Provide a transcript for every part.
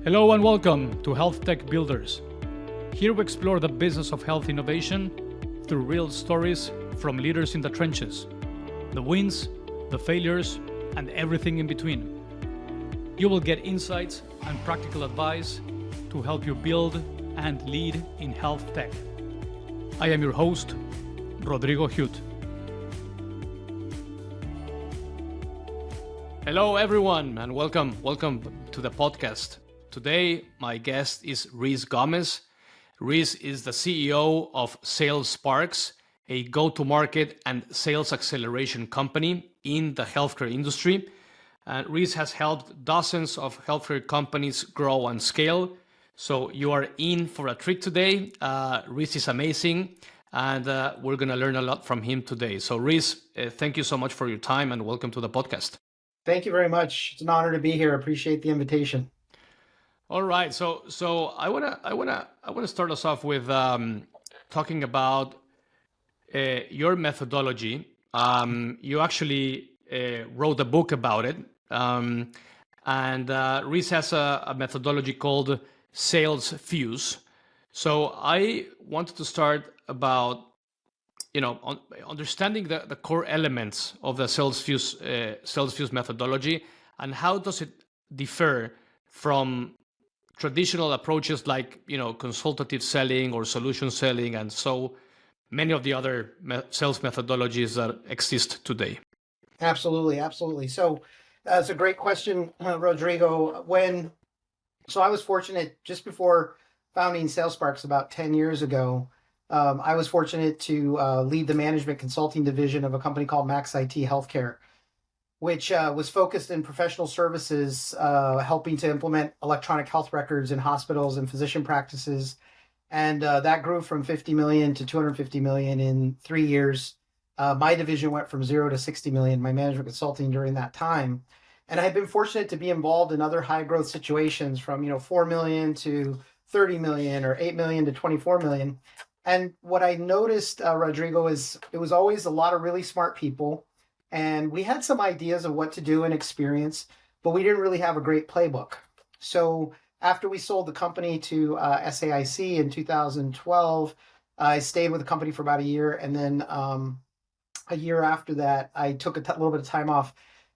Hello and welcome to HealthTech Builders. Here we explore the business of health innovation through real stories from leaders in the trenches, the wins, the failures, and everything in between. You will get insights and practical advice to help you build and lead in health tech. I am your host, Rodrigo Hute. Hello everyone and welcome to the podcast. Today my guest is Reese Gomez. Reese is the CEO of SalesSparx, a go-to-market and sales acceleration company in the healthcare industry. Reese has helped dozens of healthcare companies grow and scale. So you are in for a treat today. Reese is amazing, and we're going to learn a lot from him today. So Reese, thank you so much for your time and welcome to the podcast. Thank you very much. It's an honor to be here. Appreciate the invitation. All right. So I wanna start us off with talking about your methodology. You actually wrote a book about it, and Reese has a methodology called SalesFuse. So I wanted to start about understanding the core elements of the SalesFuse methodology, and how does it differ from traditional approaches like consultative selling or solution selling, and so many of the other sales methodologies that exist today. Absolutely. So that's a great question, Rodrigo. So I was fortunate just before founding SalesSparx about 10 years ago. I was fortunate to lead the management consulting division of a company called Max IT Healthcare, which was focused in professional services, helping to implement electronic health records in hospitals and physician practices. And that grew from 50 million to 250 million in 3 years. My division went from 0 to 60 million, my management consulting during that time. And I had been fortunate to be involved in other high growth situations from 4 million to 30 million or 8 million to 24 million. And what I noticed, Rodrigo, is it was always a lot of really smart people. And we had some ideas of what to do and experience, but we didn't really have a great playbook. So after we sold the company to SAIC in 2012, I stayed with the company for about a year. And then a year after that, I took a little bit of time off.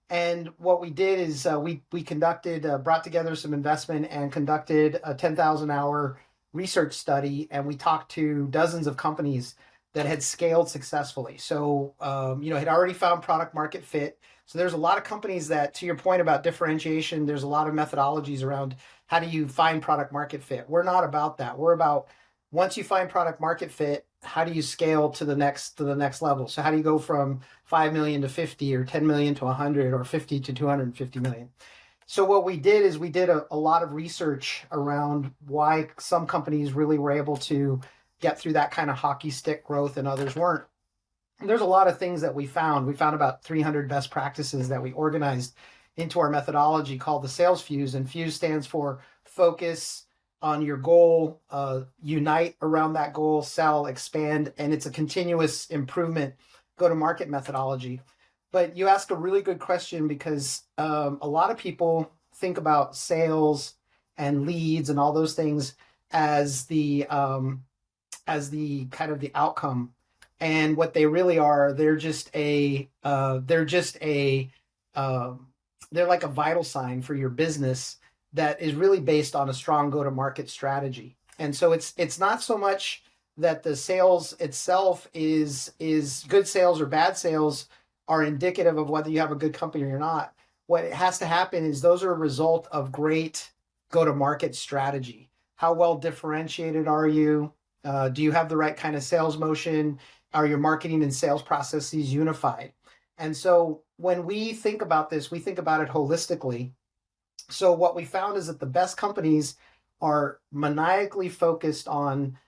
And what we did is we brought together some investment and conducted a 10,000-hour research study. And we talked to dozens of companies that had scaled successfully. So, had already found product market fit. So there's a lot of companies that, to your point about differentiation, there's a lot of methodologies around how do you find product market fit. We're not about that. We're about, once you find product market fit, how do you scale to the next level? So how do you go from 5 million to 50 or 10 million to 100 or 50 to 250 million? So what we did is we did a lot of research around why some companies really were able to get through that kind of hockey stick growth and others weren't. And there's a lot of things that we found. We found about 300 best practices that we organized into our methodology called the SalesFuse. And Fuse stands for focus on your goal, unite around that goal, sell, expand, and it's a continuous improvement go-to-market methodology. But you ask a really good question because a lot of people think about sales and leads and all those things as the kind of the outcome, and what they really are, they're like a vital sign for your business that is really based on a strong go-to-market strategy. And so it's not so much that the sales itself is good sales or bad sales are indicative of whether you have a good company or not. What has to happen is those are a result of great go-to-market strategy. How well differentiated are you? Do you have the right kind of sales motion? Are your marketing and sales processes unified? And so when we think about this, we think about it holistically. So what we found is that the best companies are maniacally focused on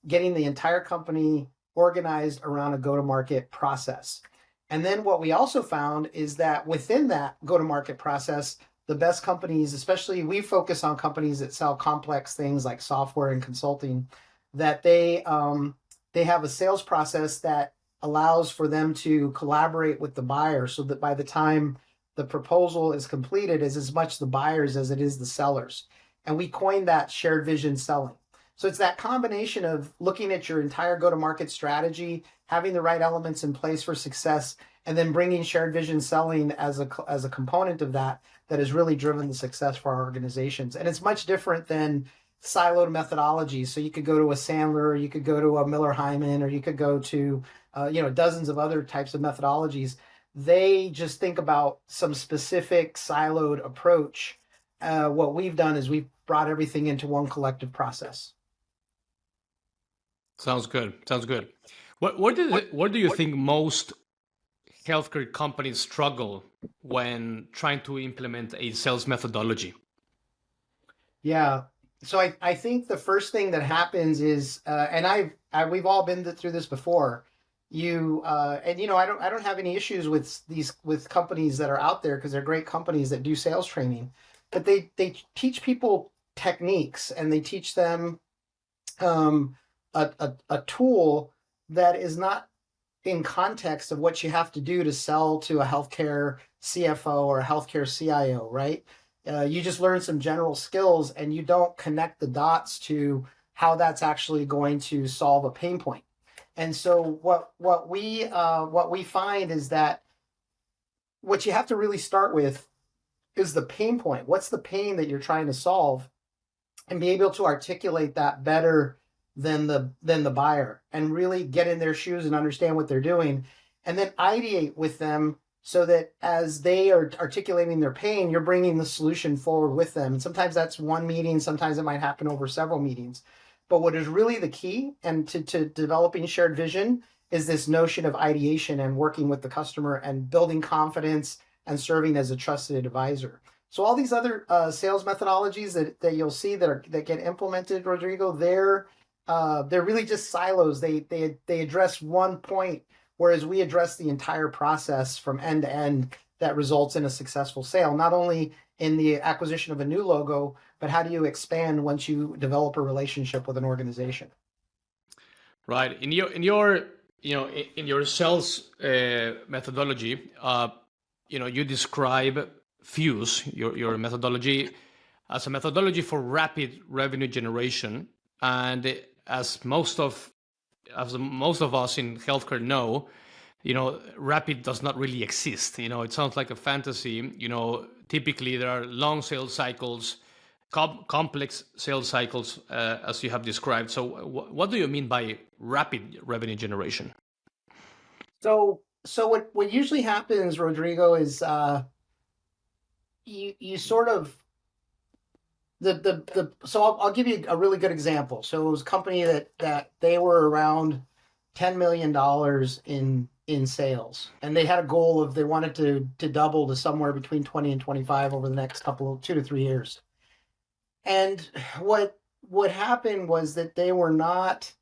getting the entire company organized around a go-to-market process. And then what we also found is that within that go-to-market process, the best companies, especially we focus on companies that sell complex things like software and consulting, that they have a sales process that allows for them to collaborate with the buyer so that by the time the proposal is completed, is as much the buyers as it is the sellers. And we coined that shared vision selling. So it's that combination of looking at your entire go-to-market strategy, having the right elements in place for success, and then bringing shared vision selling as a component of that has really driven the success for our organizations. And it's much different than siloed methodologies. So you could go to a Sandler, or you could go to a Miller Hyman, or you could go to dozens of other types of methodologies. They just think about some specific siloed approach. What we've done is we've brought everything into one collective process. Sounds good. Sounds good. What do you think most healthcare companies struggle when trying to implement a sales methodology? Yeah. So I think the first thing that happens is, and we've all been through this before. I don't have any issues with companies that are out there, because they're great companies that do sales training, but they teach people techniques, and they teach them a tool that is not in context of what you have to do to sell to a healthcare CFO or a healthcare CIO, right? You just learn some general skills, and you don't connect the dots to how that's actually going to solve a pain point. And so what we find is that what you have to really start with is the pain point. What's the pain that you're trying to solve, and be able to articulate that better than the buyer, and really get in their shoes and understand what they're doing, and then ideate with them, so that as they are articulating their pain, you're bringing the solution forward with them. And sometimes that's one meeting, sometimes it might happen over several meetings. But what is really the key and to developing shared vision is this notion of ideation and working with the customer and building confidence and serving as a trusted advisor. So all these other sales methodologies that you'll see that get implemented, Rodrigo, they're really just silos. They address one point, whereas we address the entire process from end to end that results in a successful sale, not only in the acquisition of a new logo, but how do you expand once you develop a relationship with an organization? Right. In your sales methodology, you describe Fuse, your methodology, as a methodology for rapid revenue generation. And as most of us in healthcare know, rapid does not really exist. It sounds like a fantasy. Typically there are long sales cycles, complex sales cycles, as you have described. So what do you mean by rapid revenue generation? So what usually happens, Rodrigo, is you sort of so I'll give you a really good example. So it was a company that they were around $10 million in sales, and they had a goal of, they wanted to double to somewhere between 20 and 25 over the next 2 to 3 years. And what happened was that they were not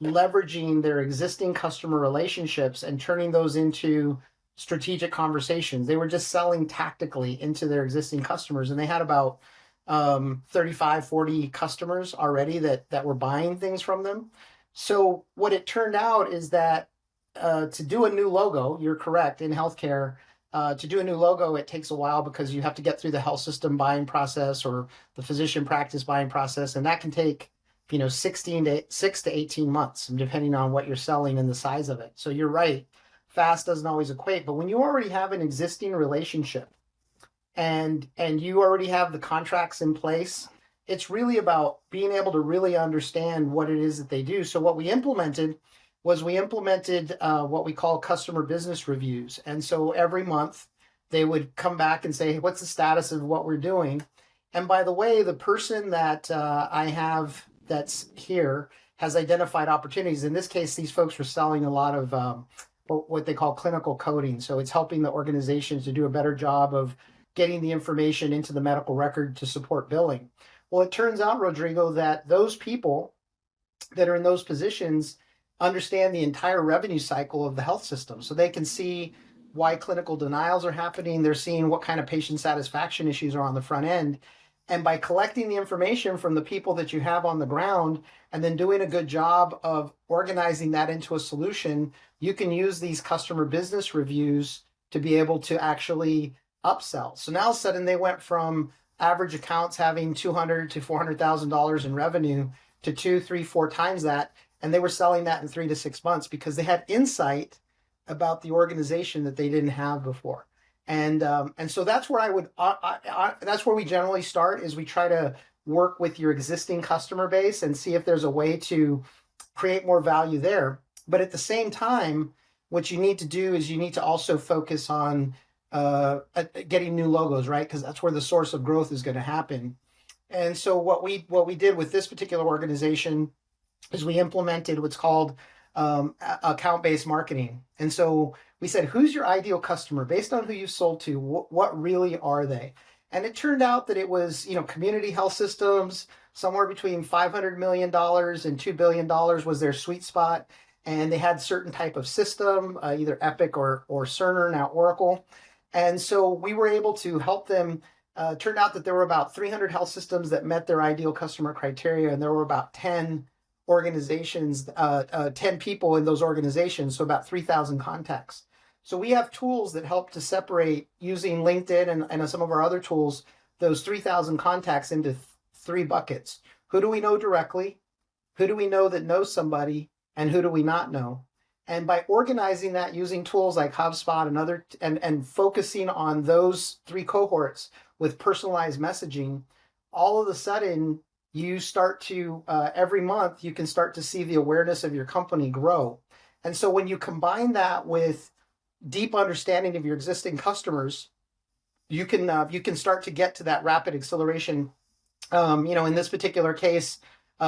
leveraging their existing customer relationships and turning those into strategic conversations. They were just selling tactically into their existing customers, and they had about 35, 40 customers already that were buying things from them. So what it turned out is that to do a new logo, you're correct, in healthcare, to do a new logo, it takes a while, because you have to get through the health system buying process or the physician practice buying process. And that can take, 6 to 18 months, depending on what you're selling and the size of it. So you're right. Fast doesn't always equate, but when you already have an existing relationship and you already have the contracts in place, it's really about being able to really understand what it is that they do. So what we implemented was what we call customer business reviews. And so every month they would come back and say, hey, what's the status of what we're doing? And by the way, the person that I have that's here has identified opportunities. In this case, these folks were selling a lot of what they call clinical coding. So it's helping the organizations to do a better job of getting the information into the medical record to support billing. Well, it turns out, Rodrigo, that those people that are in those positions understand the entire revenue cycle of the health system. So they can see why clinical denials are happening. They're seeing what kind of patient satisfaction issues are on the front end. And by collecting the information from the people that you have on the ground and then doing a good job of organizing that into a solution, you can use these customer business reviews to be able to actually upsell. So now all of a sudden they went from average accounts having $200 to $400,000 in revenue to 2, 3, 4 times that, and they were selling that in 3 to 6 months because they had insight about the organization that they didn't have before. And so that's where that's where we generally start, is we try to work with your existing customer base and see if there's a way to create more value there. But at the same time, what you need to do is you need to also focus on getting new logos, right? Because that's where the source of growth is going to happen. And so what we did with this particular organization is we implemented what's called account-based marketing. And so we said, who's your ideal customer based on who you've sold to? What really are they? And it turned out that it was, community health systems, somewhere between $500 million and $2 billion was their sweet spot. And they had certain type of system, either Epic or Cerner, now Oracle. And so we were able to help them. Turned out that there were about 300 health systems that met their ideal customer criteria, and there were about 10 organizations, 10 people in those organizations, so about 3,000 contacts. So we have tools that help to separate, using LinkedIn and some of our other tools, those 3,000 contacts into 3 buckets. Who do we know directly? Who do we know that knows somebody? And who do we not know? And by organizing that using tools like HubSpot and focusing on those 3 cohorts with personalized messaging, all of a sudden you start to, every month, you can start to see the awareness of your company grow. And so when you combine that with deep understanding of your existing customers, you can start to get to that rapid acceleration. In this particular case,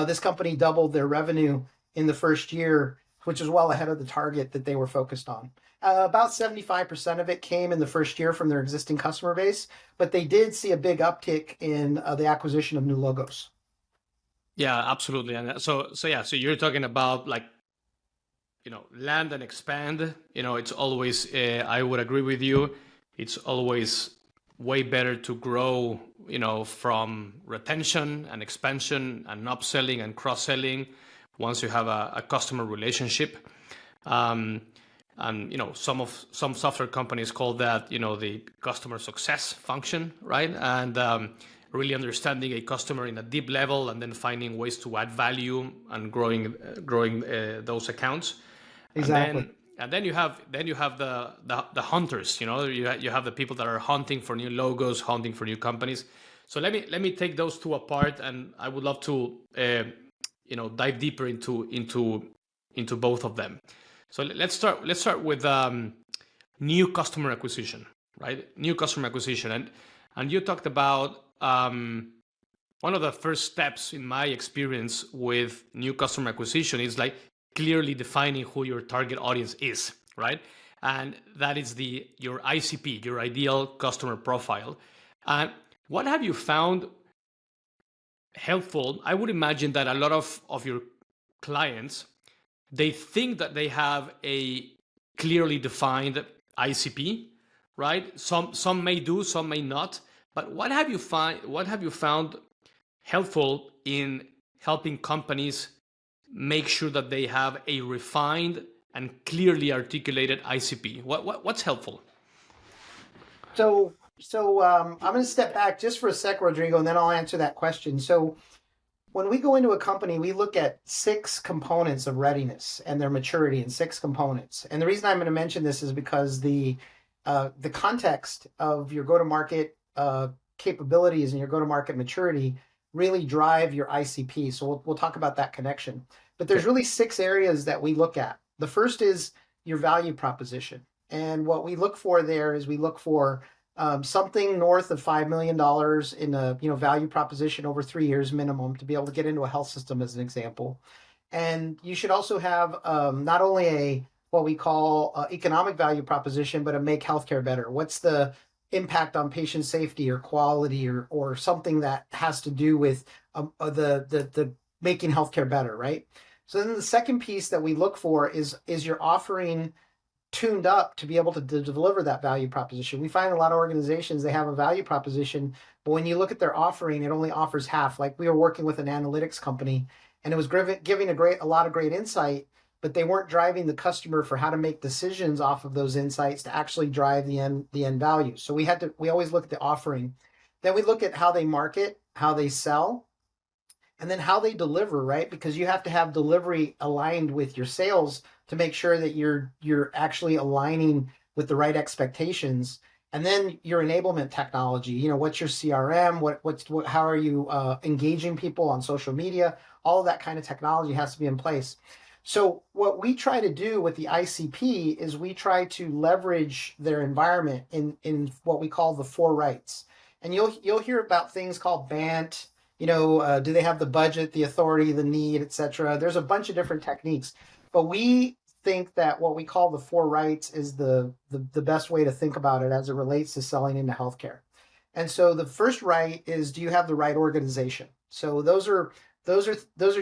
this company doubled their revenue in the first year, which is well ahead of the target that they were focused on. About 75% of it came in the first year from their existing customer base, but they did see a big uptick in the acquisition of new logos. Yeah, absolutely. And so you're talking about land and expand. It's always, I would agree with you. It's always way better to grow, from retention and expansion and upselling and cross-selling once you have a customer relationship. And some software companies call that the customer success function, right? And really understanding a customer in a deep level and then finding ways to add value and growing those accounts. Exactly. And then you have the hunters. You have the people that are hunting for new logos, hunting for new companies. So let me take those 2 apart, and I would love to dive deeper into both of them. So let's start with new customer acquisition, right? New customer acquisition, and you talked about one of the first steps in my experience with new customer acquisition is clearly defining who your target audience is, right? And that is your ICP, your ideal customer profile. And what have you found helpful? I would imagine that a lot of your clients, they think that they have a clearly defined ICP, right? Some may do, some may not. But what have you found helpful in helping companies make sure that they have a refined and clearly articulated ICP? What's helpful? So I'm going to step back just for a sec, Rodrigo, and then I'll answer that question. So when we go into a company, we look at 6 components of readiness and their maturity in 6 components. And the reason I'm going to mention this is because the context of your go-to-market capabilities and your go-to-market maturity really drive your ICP. So we'll talk about that connection. But there's really 6 areas that we look at. The first is your value proposition. And what we look for there is we look for something north of $5 million in a value proposition over 3 years minimum to be able to get into a health system, as an example. And you should also have not only what we call economic value proposition, but a make healthcare better. What's the impact on patient safety or quality or something that has to do with the making healthcare better, right? So then the second piece that we look for is your offering tuned up to be able to deliver that value proposition. We find a lot of organizations, they have a value proposition, but when you look at their offering, it only offers half. Like we were working with an analytics company, and it was giving a lot of great insight, but they weren't driving the customer for how to make decisions off of those insights to actually drive the end value. So we always look at the offering. Then we look at how they market, how they sell, and then how they deliver, right? Because you have to have delivery aligned with your sales to make sure that you're actually aligning with the right expectations. And then your enablement technology, what's your CRM, how are you engaging people on social media? All of that kind of technology has to be in place. So what we try to do with the ICP is we try to leverage their environment in what we call the four rights. And you'll hear about things called BANT. Do they have the budget, the authority, the need, etc.? There's a bunch of different techniques, but we think that what we call the four rights is the best way to think about it as it relates to selling into healthcare. And so the first right is, do you have the right organization? So those are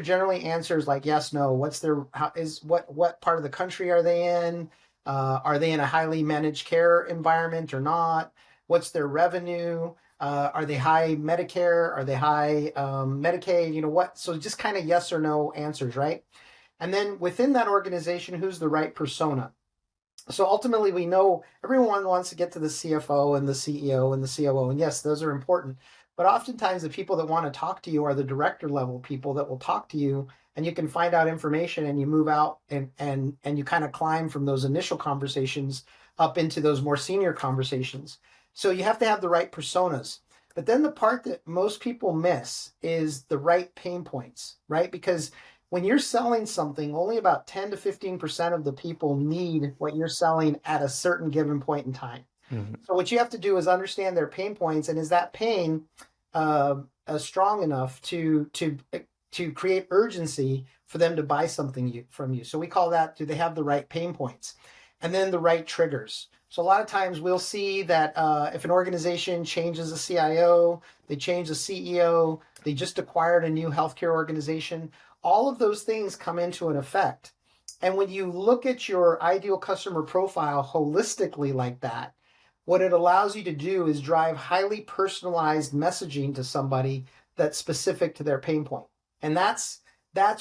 generally answers like yes, no. What part of the country are they in? Are they in a highly managed care environment or not? What's their revenue? Are they high Medicare? Are they high Medicaid? So just kind of yes or no answers, right? And then within that organization, who's the right persona? So ultimately, we know everyone wants to get to the CFO and the CEO and the COO. And yes, those are important. But oftentimes, the people that want to talk to you are the director level people that will talk to you, and you can find out information and you move out and you kind of climb from those initial conversations up into those more senior conversations. So you have to have the right personas. But then the part that most people miss is the right pain points, right? Because when you're selling something, only about 10 to 15% of the people need what you're selling at a certain given point in time. Mm-hmm. So what you have to do is understand their pain points, and is that pain strong enough to create urgency for them to buy something from you? So we call that, do they have the right pain points? And then the right triggers. So a lot of times we'll see that if an organization changes a CIO, they change the CEO, they just acquired a new healthcare organization, all of those things come into an effect. And when you look at your ideal customer profile holistically like that, what it allows you to do is drive highly personalized messaging to somebody that's specific to their pain point. And that's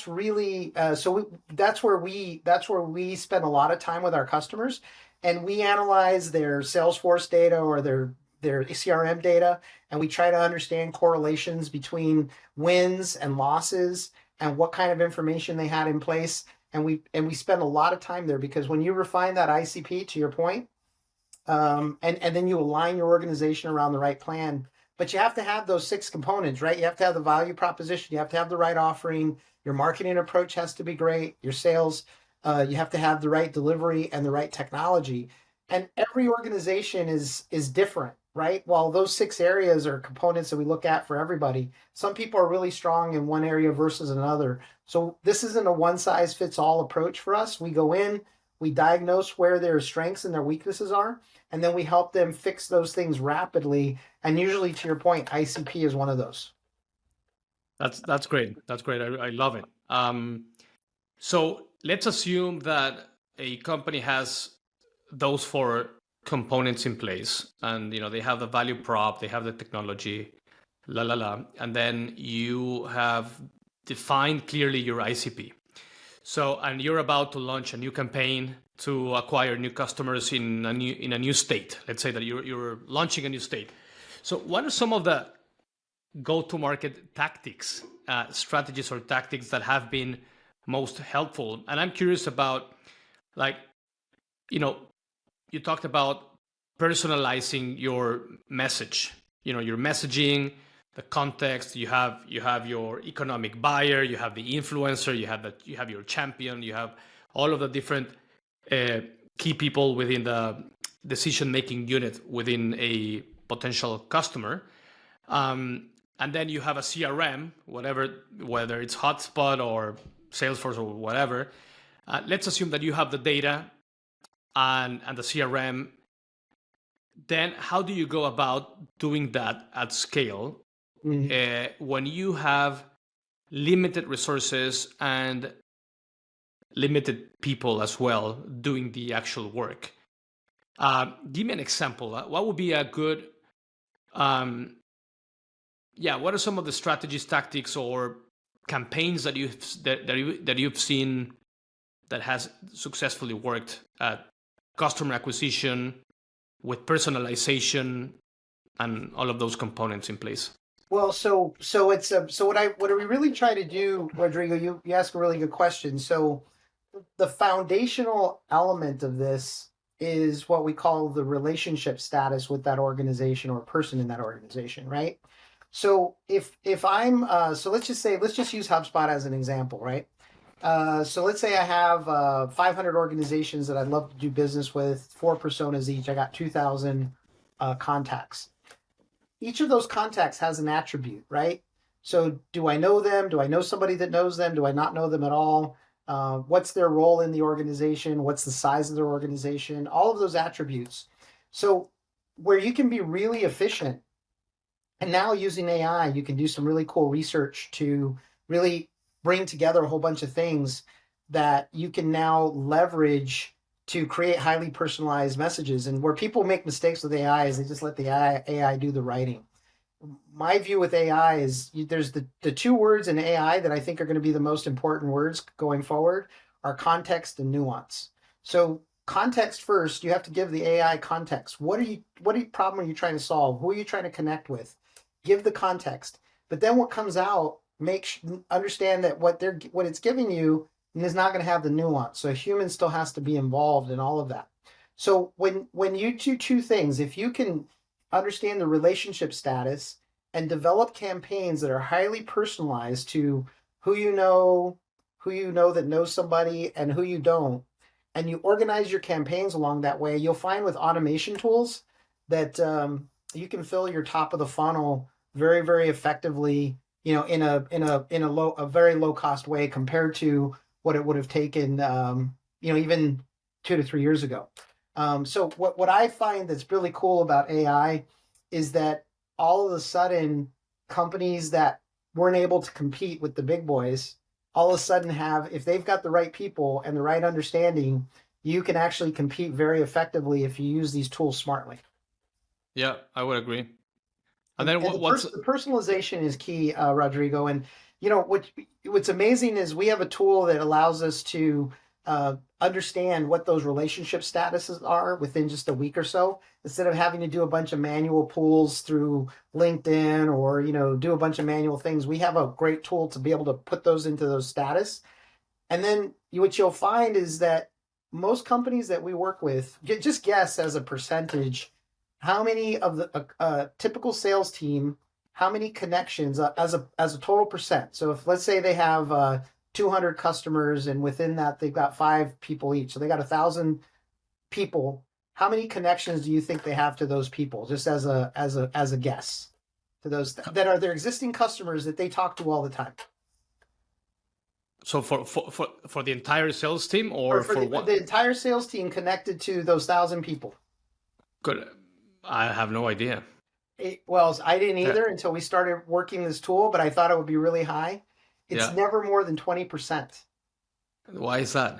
really that's where we spend a lot of time with our customers, and we analyze their Salesforce data or their CRM data, and we try to understand correlations between wins and losses and what kind of information they had in place. And we spend a lot of time there, because when you refine that ICP, to your point, and then you align your organization around the right plan, but you have to have those 6 components, right? You have to have the value proposition, you have to have the right offering, your marketing approach has to be great, your sales, you have to have the right delivery and the right technology. And every organization is different, right? While those 6 areas are components that we look at for everybody, some people are really strong in one area versus another. So this isn't a one-size-fits-all approach for us. We go in, we diagnose where their strengths and their weaknesses are, and then we help them fix those things rapidly. And usually, to your point, ICP is one of those. That's great. That's great. I love it. So let's assume that a company has those 4 components in place, and they have the value prop, they have the technology, and then you have defined clearly your ICP. So, and you're about to launch a new campaign to acquire new customers in a new state. Let's say that you're launching a new state. So, what are some of the go-to-market tactics, strategies or tactics that have been most helpful? And I'm curious about, you talked about personalizing your message, your messaging, the context. You have your economic buyer, you have the influencer, you have your champion, you have all of the different key people within the decision-making unit within a potential customer. And then you have a CRM, whether it's Hotspot or Salesforce or whatever. Let's assume that you have the data and the CRM. Then how do you go about doing that at scale when you have limited resources and limited people as well doing the actual work? Give me an example. What would be a good what are some of the strategies, tactics, or campaigns that you've seen that has successfully worked at customer acquisition with personalization and all of those components in place? Well, so it's what do we really try to do, Rodrigo? You ask a really good question. So the foundational element of this is what we call the relationship status with that organization or person in that organization, right? So if I'm so let's just use HubSpot as an example, right? So let's say I have 500 organizations that I'd love to do business with, 4 personas each. I got 2,000 contacts. Each of those contacts has an attribute, right? So do I know them? Do I know somebody that knows them? Do I not know them at all? What's their role in the organization? What's the size of their organization? All of those attributes. So where you can be really efficient, and now using AI, you can do some really cool research to really bring together a whole bunch of things that you can now leverage to create highly personalized messages. And where people make mistakes with AI is they just let the AI do the writing. My view with AI is there's the two words in AI that I think are going to be the most important words going forward are context and nuance. So context first, you have to give the AI context. What problem are you trying to solve? Who are you trying to connect with? Give the context. But then what comes out, understand that what it's giving you is not going to have the nuance. So a human still has to be involved in all of that. So when you do two things, if you can understand the relationship status and develop campaigns that are highly personalized to who you know that knows somebody and who you don't, and you organize your campaigns along that way, you'll find with automation tools that you can fill your top of the funnel very, very effectively, in a very low cost way compared to what it would have taken, even 2 to 3 years ago. So what I find that's really cool about AI is that all of a sudden companies that weren't able to compete with the big boys all of a sudden if they've got the right people and the right understanding, you can actually compete very effectively if you use these tools smartly. Yeah, I would agree. And then the personalization is key, Rodrigo. And what's amazing is we have a tool that allows us to understand what those relationship statuses are within just a week or so, instead of having to do a bunch of manual pulls through LinkedIn or do a bunch of manual things. We have a great tool to be able to put those into those status. And then what you'll find is that most companies that we work with, just guess as a percentage how many of the typical sales team, how many connections as a total percent. So if let's say they have 200 customers and within that they've got 5 people each, so they got 1,000 people. How many connections do you think they have to those people? Just as a guess, to those that are their existing customers that they talk to all the time. So for the entire sales team, or for what? The entire sales team connected to those 1,000 people. Good. I have no idea. I didn't either until we started working this tool, but I thought it would be really high. It's never more than 20%. Why is that?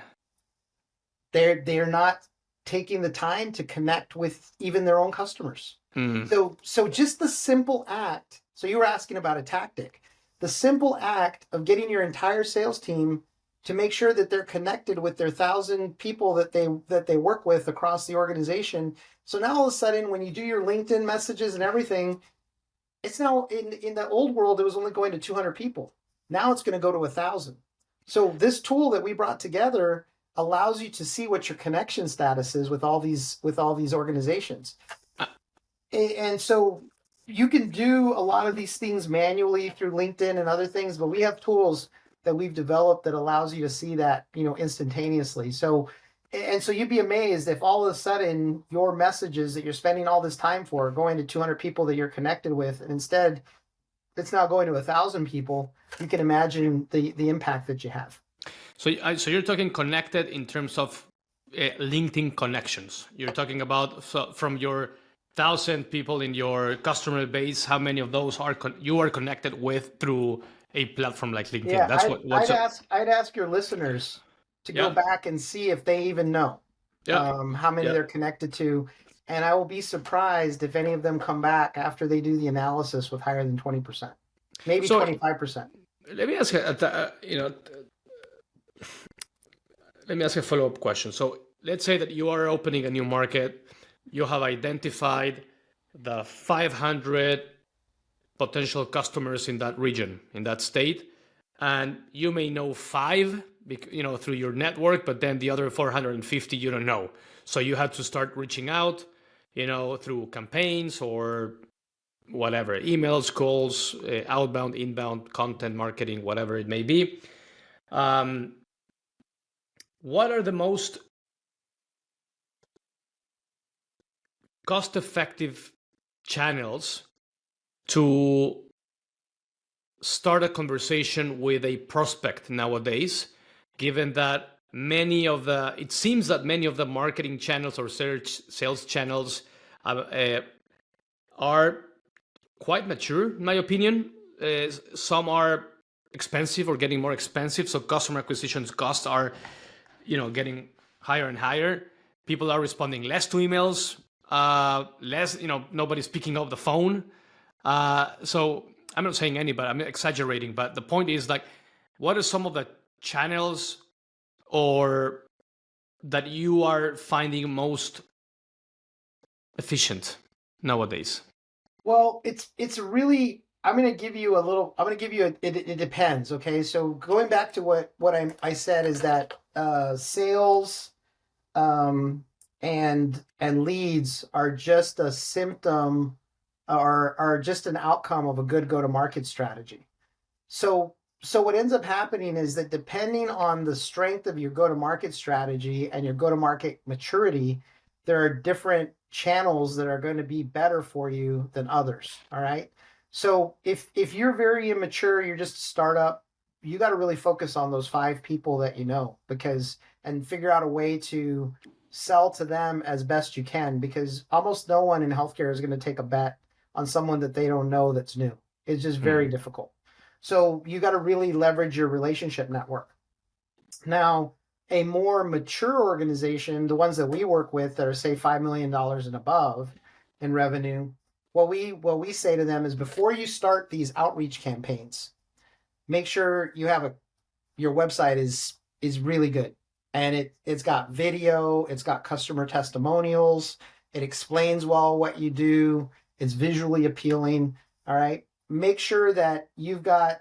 They're not taking the time to connect with even their own customers. So just the simple act. So you were asking about a tactic. The simple act of getting your entire sales team to make sure that they're connected with their 1,000 people that they work with across the organization. So now all of a sudden, when you do your LinkedIn messages and everything, it's now in the old world, it was only going to 200 people. Now it's going to go to 1,000. So this tool that we brought together allows you to see what your connection status is with all these organizations. And so you can do a lot of these things manually through LinkedIn and other things, but we have tools that we've developed that allows you to see that, instantaneously. So you'd be amazed if all of a sudden your messages that you're spending all this time for are going to 200 people that you're connected with, and instead it's now going to 1,000 people. You can imagine the impact that you have. So you're talking connected in terms of LinkedIn connections. You're talking about from your 1,000 people in your customer base, how many of those you are connected with through a platform like LinkedIn? Yeah, I'd ask your listeners to go back and see if they even know how many they're connected to. And I will be surprised if any of them come back after they do the analysis with higher than 20%, maybe 25%. Let me ask a follow-up question. So let's say that you are opening a new market. You have identified the 500 potential customers in that region, in that state, and you may know five, through your network, but then the other 450 you don't know. So you have to start reaching out, through campaigns or whatever, emails, calls, outbound, inbound, content marketing, whatever it may be. What are the most cost-effective channels to start a conversation with a prospect nowadays, given that it seems that many of the marketing channels or sales channels are quite mature, in my opinion. Some are expensive or getting more expensive, so customer acquisition costs are, getting higher and higher. People are responding less to emails, less, nobody's picking up the phone. So I'm not saying any, but I'm exaggerating. But the point is, like, what are some of the channels or that you are finding most efficient nowadays? Well, it's really, I'm going to give you a little, I'm going to give you it depends. Okay. So going back to what I said is that sales um, and leads are just a symptom, are just an outcome of a good go-to-market strategy. So what ends up happening is that depending on the strength of your go-to-market strategy and your go-to-market maturity, there are different channels that are going to be better for you than others. All right. So if you're very immature, you're just a startup, you got to really focus on those five people that you know, because and figure out a way to sell to them as best you can, because almost no one in healthcare is going to take a bet on someone that they don't know that's new. It's just very difficult. So you got to really leverage your relationship network. Now, a more mature organization, the ones that we work with that are say $5 million and above in revenue, what we say to them is before you start these outreach campaigns, make sure you have your website is really good. And it's got video, it's got customer testimonials, it explains well what you do, it's visually appealing. All right. Make sure that you've got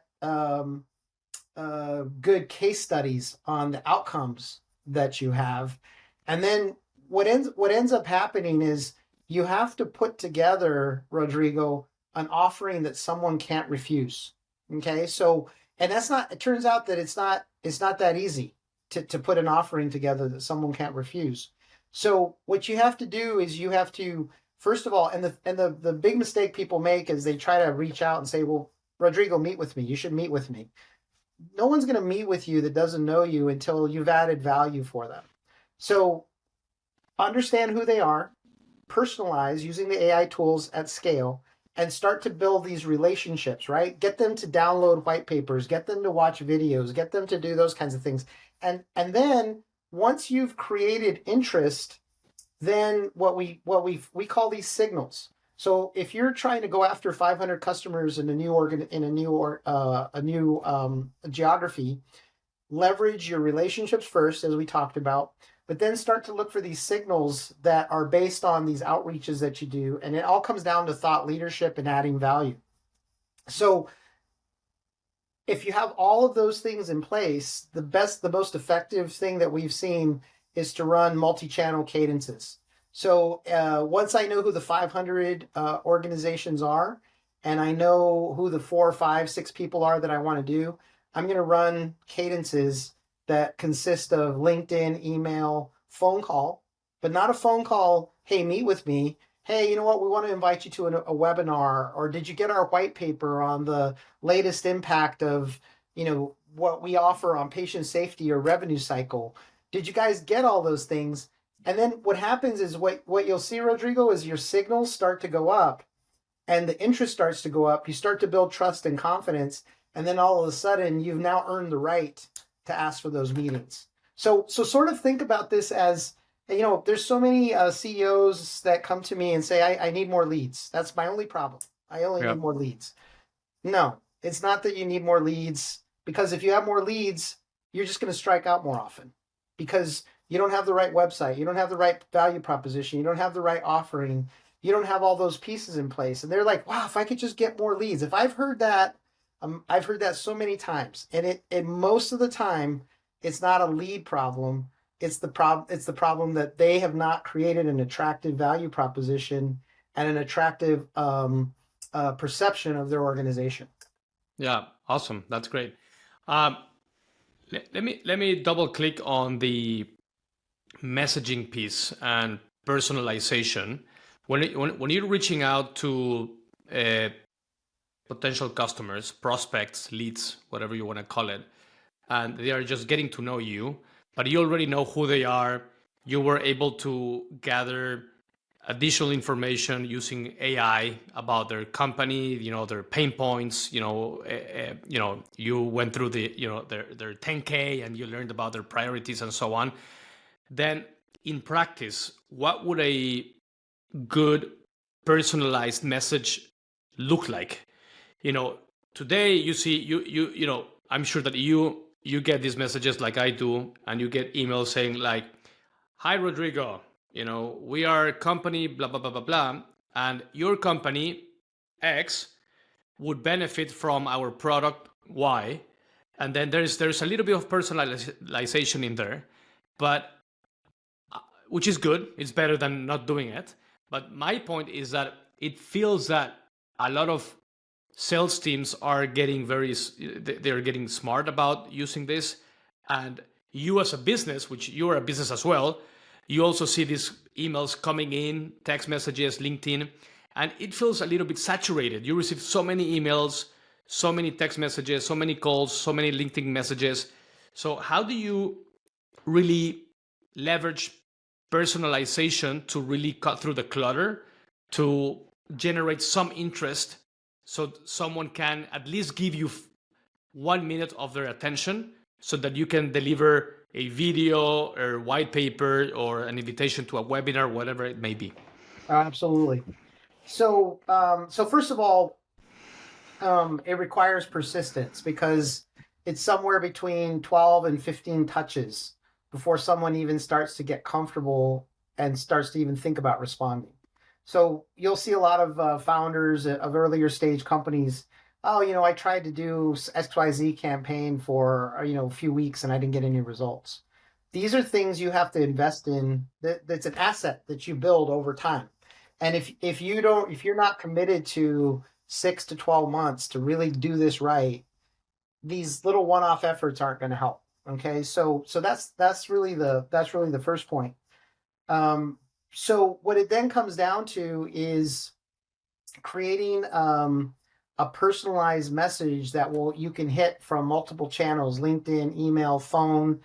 good case studies on the outcomes that you have. And then what ends up happening is you have to put together, Rodrigo, an offering that someone can't refuse. Okay. So, and that's not, it turns out that it's not that easy to put an offering together that someone can't refuse. So what you have to do is you have to, first of all, and the big mistake people make is they try to reach out and say, well, Rodrigo, meet with me. You should meet with me. No one's going to meet with you that doesn't know you until you've added value for them. So understand who they are, personalize using the AI tools at scale, and start to build these relationships, right? Get them to download white papers, get them to watch videos, get them to do those kinds of things. And then once you've created interest, then what we call these signals. So if you're trying to go after 500 customers in a new geography, leverage your relationships first, as we talked about, but then start to look for these signals that are based on these outreaches that you do, and it all comes down to thought leadership and adding value. So if you have all of those things in place, the most effective thing that we've seen is to run multi-channel cadences. So once I know who the 500 organizations are, and I know who the 4, 5, 6 people are that I want to do, I'm going to run cadences that consist of LinkedIn, email, phone call, but not a phone call, hey, meet with me. Hey, you know what? We want to invite you to a webinar. Or did you get our white paper on the latest impact of, what we offer on patient safety or revenue cycle? Did you guys get all those things? And then what happens is what you'll see, Rodrigo, is your signals start to go up and the interest starts to go up. You start to build trust and confidence. And then all of a sudden, you've now earned the right to ask for those meetings. So sort of think about this as, there's so many CEOs that come to me and say, I need more leads. That's my only problem. I only need more leads. No, it's not that you need more leads, because if you have more leads, you're just going to strike out more often because you don't have the right website. You don't have the right value proposition. You don't have the right offering. you don't have all those pieces in place. And they're like, wow, if I could just get more leads. If I've heard that so many times, and most of the time, it's not a lead problem. It's the problem that they have not created an attractive value proposition and an attractive perception of their organization. Yeah, awesome. That's great. Um, let me double click on the messaging piece and personalization. When you're reaching out to uh, potential customers, prospects, leads, whatever you want to call it, and they are just getting to know you, but you already know who they are. You were able to gather additional information using AI about their company, their pain points. You went through their 10K and you learned about their priorities and so on. Then, in practice, what would a good personalized message look like? Today you see I'm sure that you get these messages like I do, and you get emails saying like, "Hi Rodrigo, we are a company blah blah blah blah blah, and your company X would benefit from our product Y." And then there's a little bit of personalization in there, but which is good. It's better than not doing it. But my point is that it feels that a lot of sales teams are getting they're getting smart about using this. And you as a business, which you are a business as well, you also see these emails coming in, text messages, LinkedIn, and it feels a little bit saturated. You receive so many emails, so many text messages, so many calls, so many LinkedIn messages. So how do you really leverage personalization to really cut through the clutter, to generate some interest, so someone can at least give you 1 minute of their attention, so that you can deliver a video or white paper or an invitation to a webinar, whatever it may be? Absolutely. So, first of all, it requires persistence, because it's somewhere between 12 and 15 touches before someone even starts to get comfortable and starts to even think about responding. So you'll see a lot of founders of earlier stage companies. Oh, I tried to do XYZ campaign for a few weeks and I didn't get any results. These are things you have to invest in. That's an asset that you build over time. And if you're not committed to 6 to 12 months to really do this right, these little one-off efforts aren't going to help. Okay, so that's really the first point. So what it then comes down to is creating a personalized message that you can hit from multiple channels: LinkedIn, email, phone.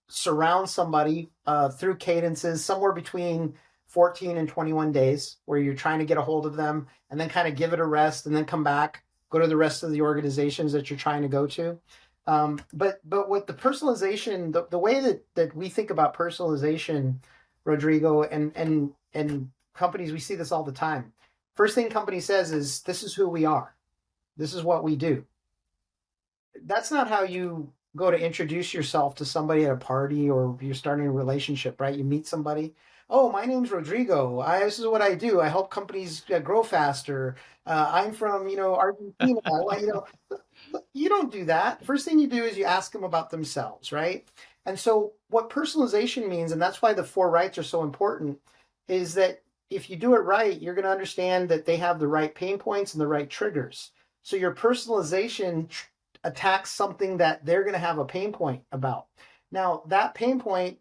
Surround somebody through cadences somewhere between 14 and 21 days, where you're trying to get a hold of them, and then kind of give it a rest, and then come back, go to the rest of the organizations that you're trying to go to. But with the personalization, the way that we think about personalization, Rodrigo, and companies, we see this all the time. First thing company says is, this is who we are. This is what we do. That's not how you go to introduce yourself to somebody at a party, or you're starting a relationship, right? You meet somebody. Oh, my name's Rodrigo. This is what I do. I help companies grow faster. I'm from, Argentina. You don't do that. First thing you do is you ask them about themselves, right? And so what personalization means, and that's why the 4 rights are so important, is that if you do it right, you're going to understand that they have the right pain points and the right triggers. So your personalization attacks something that they're going to have a pain point about. Now, that pain point,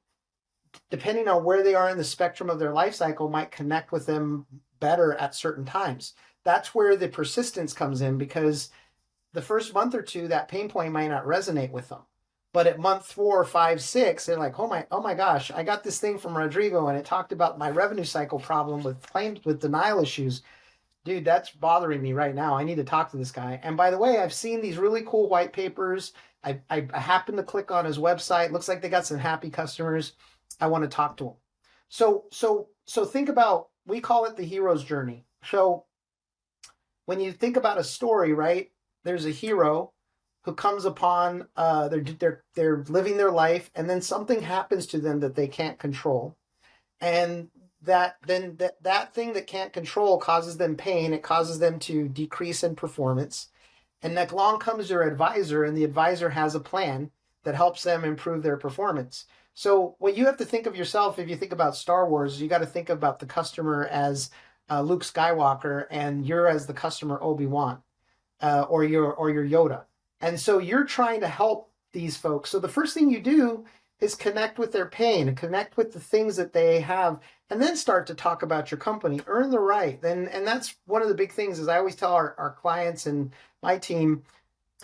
depending on where they are in the spectrum of their life cycle, might connect with them better at certain times. That's where the persistence comes in, because the first month or two, that pain point might not resonate with them. But at month 4, 5, 6, they're like, oh my gosh, I got this thing from Rodrigo, and it talked about my revenue cycle problem with denial issues. Dude, that's bothering me right now. I need to talk to this guy. And by the way, I've seen these really cool white papers. I happened to click on his website. Looks like they got some happy customers. I want to talk to them. So think about, we call it the hero's journey. So when you think about a story, right, there's a hero who comes upon, they're living their life, and then something happens to them that they can't control. And that thing that can't control causes them pain. It causes them to decrease in performance. And then along comes your advisor, and the advisor has a plan that helps them improve their performance. So what you have to think of yourself, if you think about Star Wars, you got to think about the customer as Luke Skywalker, and you're as the customer Obi-Wan, or your Yoda. And so you're trying to help these folks. So the first thing you do is connect with their pain and connect with the things that they have, and then start to talk about your company. Earn the right. And that's one of the big things is I always tell our clients and my team,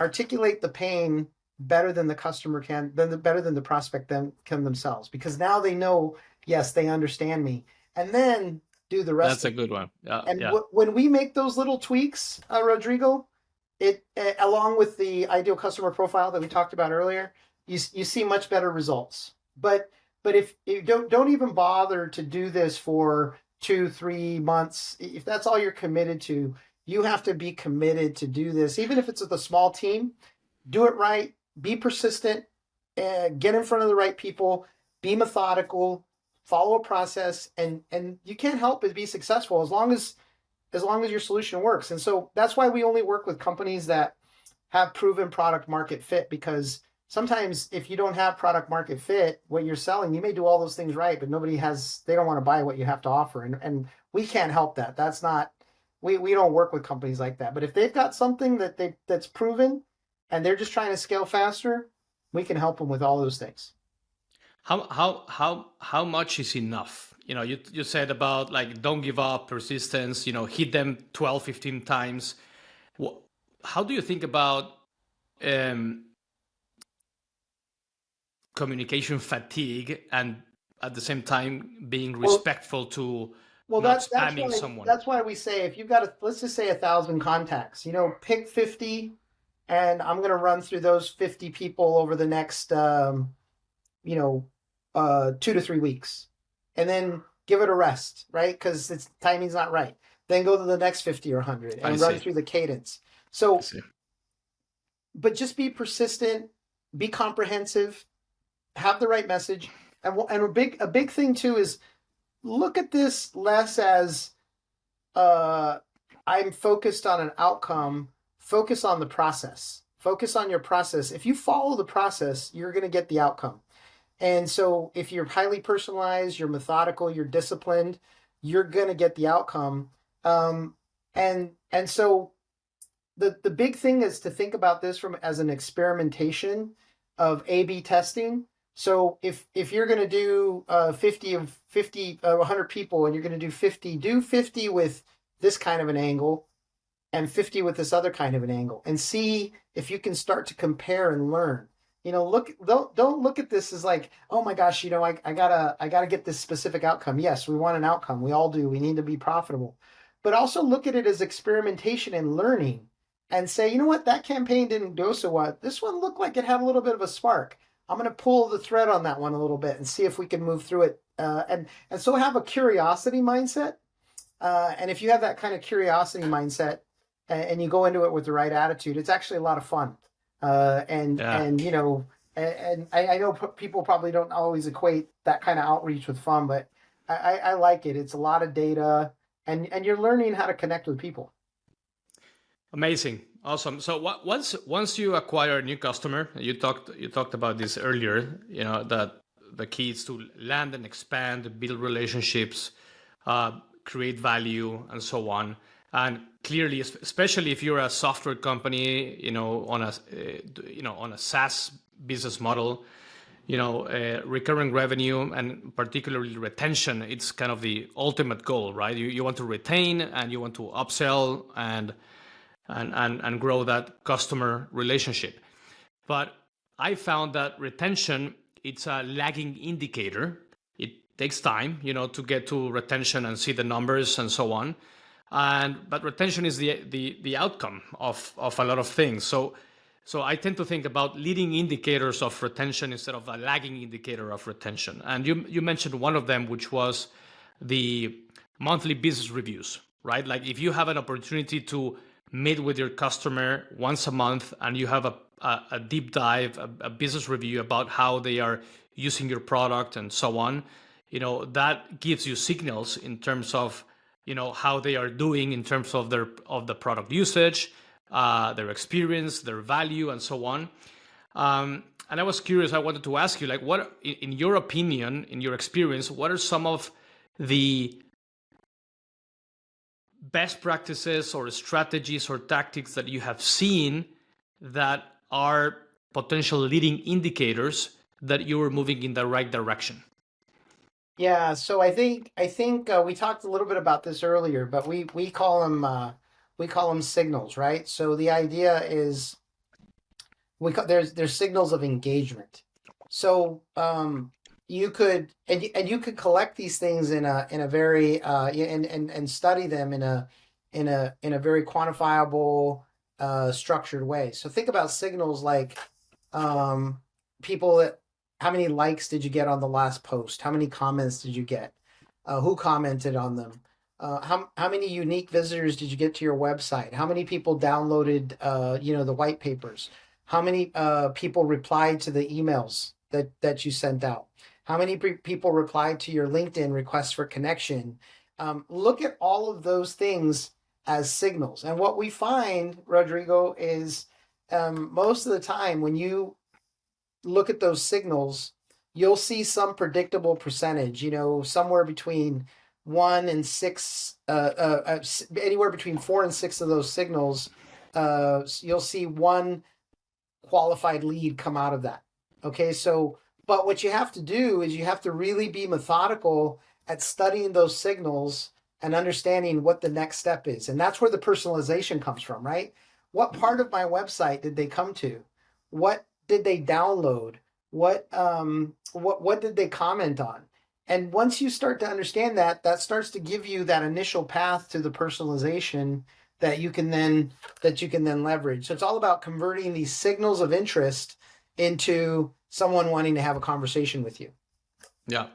articulate the pain better than the customer can, better than the prospect can themselves, because now they know, yes, they understand me. And then do the rest. That's a good one. And when we make those little tweaks, Rodrigo, it along with the ideal customer profile that we talked about earlier, you see much better results. But if you don't even bother to do this for 2-3 months, if that's all you're committed to, you have to be committed to do this. Even if it's with a small team, do it right, be persistent, get in front of the right people, be methodical, follow a process, and you can't help but be successful as long as your solution works. And so that's why we only work with companies that have proven product market fit, because sometimes if you don't have product market fit, what you're selling, you may do all those things right, but they don't want to buy what you have to offer. And we can't help that. That's not, we don't work with companies like that. But if they've got something that's proven and they're just trying to scale faster, we can help them with all those things. How much is enough? You said about like, don't give up, persistence, hit them 12, 15 times. How do you think about communication fatigue, and at the same time being respectful to not spamming someone? That's why we say, if you've got let's just say 1,000 contacts, pick 50, and I'm going to run through those 50 people over the next 2 to 3 weeks, and then give it a rest, right? Because its timing's not right. Then go to the next 50 or 100 and run through the cadence. So, but just be persistent, be comprehensive, have the right message. And a big thing too is look at this less as I'm focused on an outcome. Focus on the process. Focus on your process. If you follow the process, you're going to get the outcome. And so if you're highly personalized, you're methodical, you're disciplined, you're going to get the outcome. And so the big thing is to think about this as an experimentation of A/B testing. So if you're going to do 100 people, and you're going to do 50 with this kind of an angle and 50 with this other kind of an angle, and see if you can start to compare and learn. Don't look at this as like, oh my gosh, I gotta get this specific outcome. Yes, we want an outcome. We all do. We need to be profitable. But also look at it as experimentation and learning, and say, you know what, that campaign didn't go so well. This one looked like it had a little bit of a spark. I'm going to pull the thread on that one a little bit and see if we can move through it. And so have a curiosity mindset. And if you have that kind of curiosity mindset and you go into it with the right attitude, it's actually a lot of fun. And I know people probably don't always equate that kind of outreach with fun, but I like it. It's a lot of data, and you're learning how to connect with people. Amazing. Awesome. So once you acquire a new customer, you talked about this earlier, that the key is to land and expand, build relationships, create value, and so on. And clearly, especially if you're a software company, on a SaaS business model, recurring revenue and particularly retention, it's kind of the ultimate goal, right? You want to retain, and you want to upsell and grow that customer relationship. But I found that retention, it's a lagging indicator. It takes time, to get to retention and see the numbers and so on. But retention is the outcome of a lot of things. So I tend to think about leading indicators of retention instead of a lagging indicator of retention. And you mentioned one of them, which was the monthly business reviews, right? Like if you have an opportunity to meet with your customer once a month, and you have a deep dive, a business review about how they are using your product and so on, that gives you signals in terms of, how they are doing in terms of the product usage, their experience, their value, and so on. And I was curious, I wanted to ask you, like, what, in your opinion, in your experience, what are some of the best practices or strategies or tactics that you have seen that are potential leading indicators that you are moving in the right direction? Yeah, so I think we talked a little bit about this earlier, but we call them signals, right? So the idea is there's signals of engagement. So you could and you could collect these things in a very and study them in a very quantifiable structured way. So think about signals like um, people that how many likes did you get on the last post? How many comments did you get? Who commented on them? How many unique visitors did you get to your website? How many people downloaded the white papers? How many people replied to the emails that you sent out? How many people replied to your LinkedIn request for connection? Look at all of those things as signals. And what we find, Rodrigo, is most of the time when you look at those signals, you'll see some predictable percentage, somewhere between 1 and 6, anywhere between 4 and 6 of those signals, you'll see one qualified lead come out of that. Okay, so, but what you have to do is you have to really be methodical at studying those signals and understanding what the next step is. And that's where the personalization comes from, right? What part of my website did they come to? What did they download? What did they comment on? And once you start to understand that, that starts to give you that initial path to the personalization that you can then leverage. So it's all about converting these signals of interest into someone wanting to have a conversation with you. Yeah.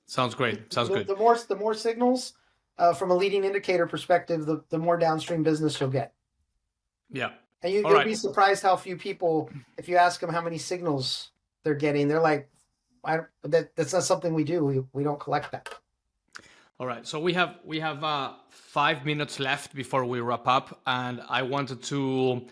Sounds great. Sounds good. The more signals from a leading indicator perspective, the more downstream business you'll get. Yeah. And you'll be surprised how few people, if you ask them how many signals they're getting, they're like, that's not something we do. We don't collect that. All right. So we have 5 minutes left before we wrap up, and I wanted to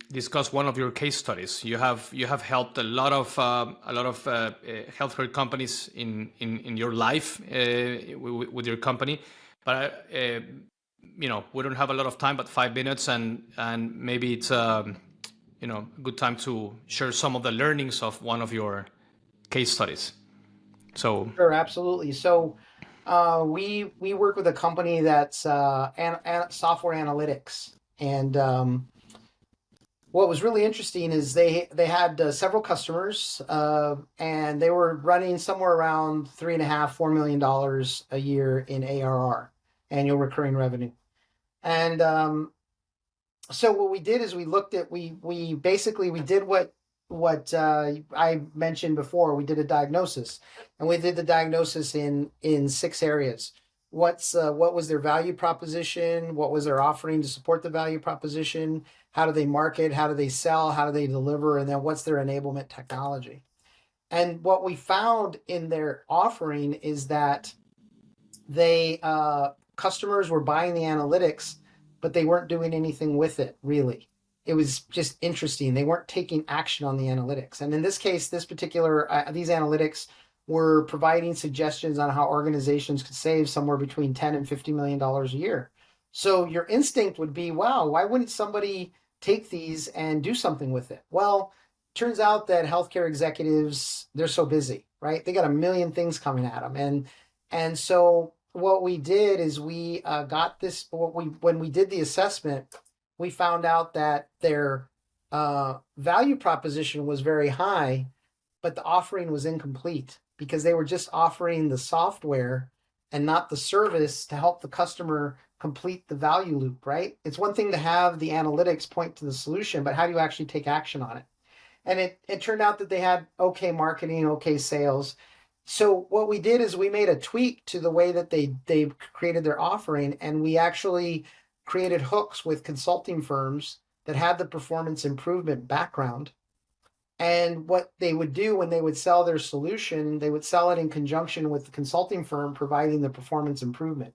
discuss one of your case studies. You have helped a lot of healthcare companies in your life with your company, but we don't have a lot of time, but 5 minutes, and maybe it's a good time to share some of the learnings of one of your case studies. So sure, absolutely. So we work with a company that's software analytics, and what was really interesting is they had several customers, and they were running somewhere around $3.5–4 million a year in ARR, annual recurring revenue. And so what we did is we looked at we did what I mentioned before. We did a diagnosis, and we did the diagnosis in 6 areas. What was their value proposition? What was their offering to support the value proposition? How do they market? How do they sell? How do they deliver? And then what's their enablement technology? And what we found in their offering is that they customers were buying the analytics, but they weren't doing anything with it, really. It was just interesting. They weren't taking action on the analytics. And in this case, these analytics were providing suggestions on how organizations could save somewhere between $10 and $50 million a year. So your instinct would be, wow, why wouldn't somebody take these and do something with it? Well, turns out that healthcare executives, they're so busy, right? They got a million things coming at them. And so what we did is we got this, when we did the assessment, we found out that their value proposition was very high, but the offering was incomplete because they were just offering the software and not the service to help the customer complete the value loop, right? It's one thing to have the analytics point to the solution, but how do you actually take action on it? And it turned out that they had okay marketing, okay sales. So what we did is we made a tweak to the way that they created their offering, and we actually created hooks with consulting firms that had the performance improvement background And what they would do when they would sell their solution, they would sell it in conjunction with the consulting firm providing the performance improvement.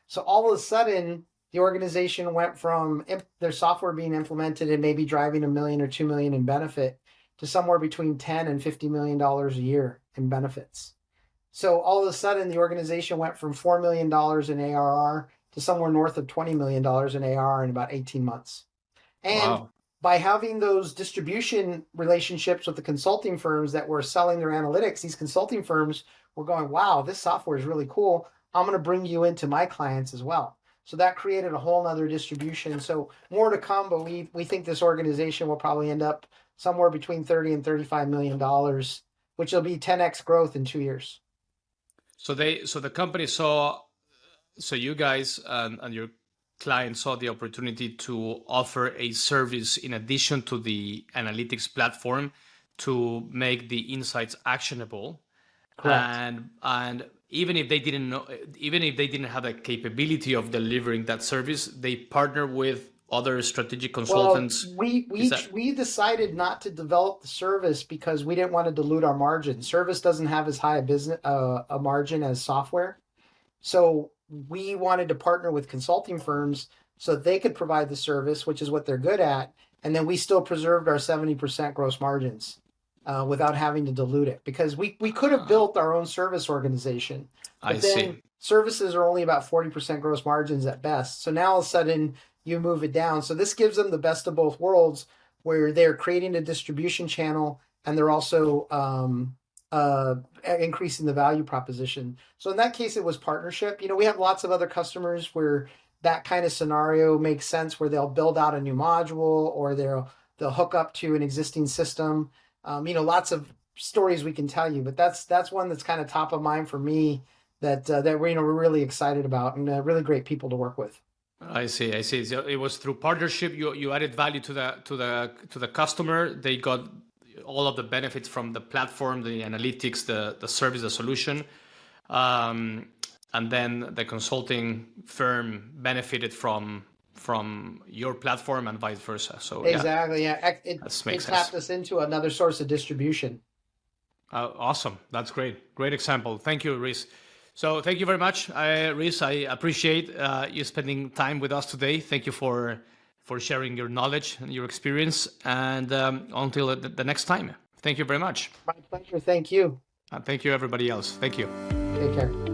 So all of a sudden, the organization went from their software being implemented and maybe driving $1 million or $2 million in benefit to somewhere between $10 and $50 million a year in benefits. So all of a sudden, the organization went from $4 million in ARR to somewhere north of $20 million in ARR in about 18 months. And Wow. by having those distribution relationships with the consulting firms that were selling their analytics, these consulting firms were going, wow, this software is really cool. I'm going to bring you into my clients as well. So that created a whole nother distribution. So more to come, but we think this organization will probably end up somewhere between 30 and $35 million, which will be 10x growth in 2 years. So the company saw, so you guys and your client saw the opportunity to offer a service in addition to the analytics platform to make the insights actionable. Correct. And even if they didn't know, even if they didn't have the capability of delivering that service, they partner with other strategic Well, consultants. Is that we decided not to develop the service because we didn't want to dilute our margin. Service doesn't have as high a business a margin as software. So we wanted to partner with consulting firms so they could provide the service, which is what they're good at, and then we still preserved our 70% gross margins without having to dilute it, because we could have built our own service organization, I but then see. services are only about 40% gross margins at best. So now all of a sudden you move it down. So this gives them the best of both worlds, where they're creating a distribution channel and they're also increasing the value proposition. So in that case, it was partnership. We have lots of other customers where that kind of scenario makes sense, where they'll build out a new module or they'll hook up to an existing system. Lots of stories we can tell you, but that's one that's kind of top of mind for me that we're really excited about, and really great people to work with. I see. I see. So it was through partnership. You added value to the customer. They got all of the benefits from the platform, the analytics, the service, the solution, and then the consulting firm benefited from your platform and vice versa. So yeah, Exactly. Yeah. that It makes tapped sense. us into another source of distribution. Awesome. That's great. Great example. Thank you, Reese. So thank you very much, Reese. I appreciate you spending time with us today. Thank you for sharing your knowledge and your experience. And until the next time, thank you very much. My pleasure. Thank you. Thank you, everybody else. Thank you. Take care.